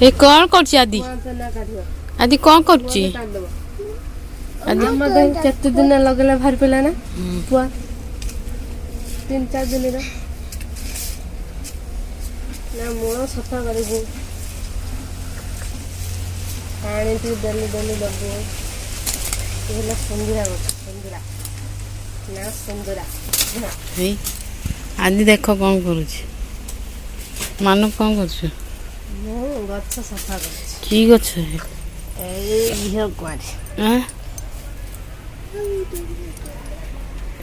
ए कौन करछि आदि आदि कौन करछि आदि मते केते दिन लगला भार पेला ना पुआ 3-4 दिन ना मूल सफा करू पानी टी डेली डेली लगो ये सुंदरा सुंदरा ना सुंदरा हे आदि देखो कौन करुछि मानु कौन करछु मो गच्छ सफा कर की गछ है ए इहो क्वारी हां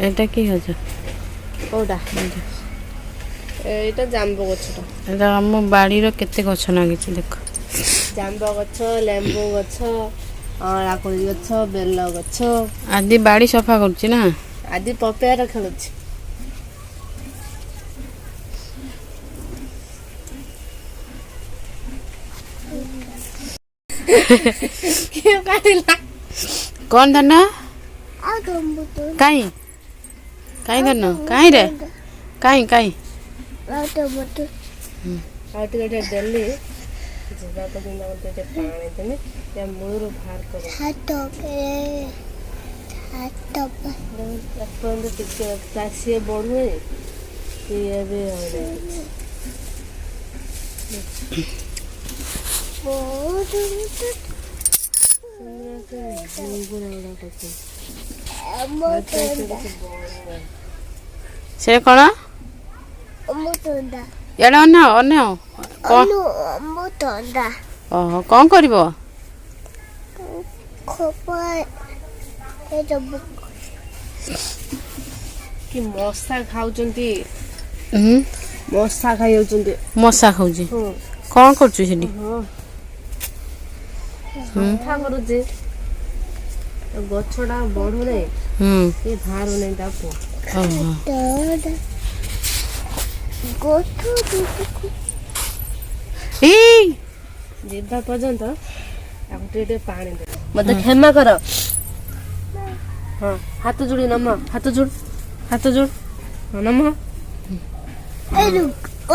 एटा की गछ कोडा एटा जांबो गछटा एटा हम बाड़ी रो केते गछ लागी छी देखो जांबो गछ लेंबू गछ आकुली गछ बेल गछ आदि बाड़ी सफा करछि ना आदि पपेर खेलुछि क्यों काटिला कौन धरना काई काई धरना काई रे काई काई आउट गटे डेली जिबा को दिन गटे पानी देने या मूर भार कर हाथ अपन टिके क्लासे बढ़ुए ये भी हो से कौन यार अन्य अन्य कौन कर कि मशा खाउचंती मशा खाइ होचंती मशा खाउची कौन करछु सेठी सफा करूचे गछडा बढु नै ए भारो नै तापो ए जिब्बा पर्यंत आउटे पानी दे मते क्षमा कर हां हाथ जोड़ी नम हाथ जोड़ नम ए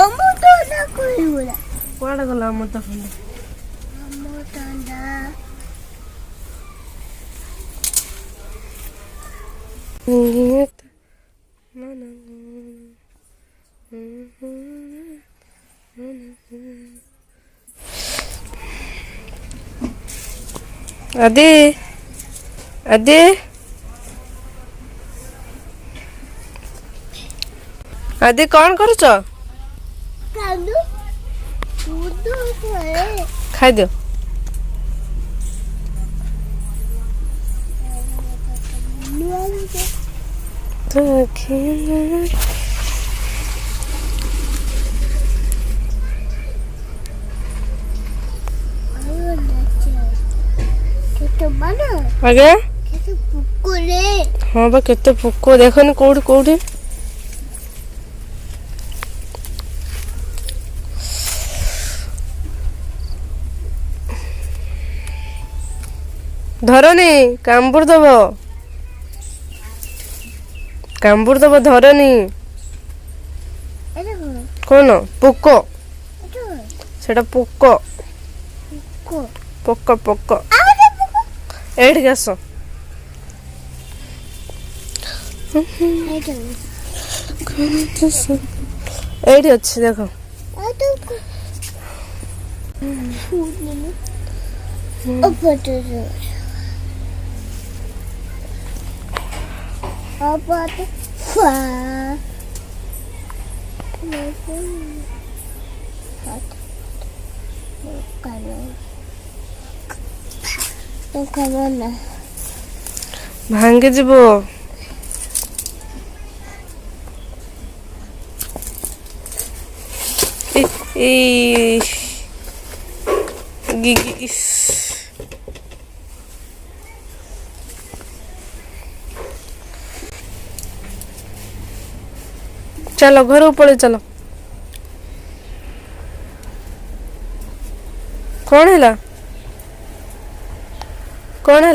ओमो तो ना कोई बोला कोडा गला मत फंडे ओमो तंदा आदि आदि आदि कौन करुच खाई दियो आगे हाँ बा केते फुको देखनी कोठी कोठी धरनी कांबुर दब धरनी कौन पोको सेटा Poco Poco Poco eight gas एठी अच्छी देखो भांगे जीव चलो घर पड़े चलो कौन है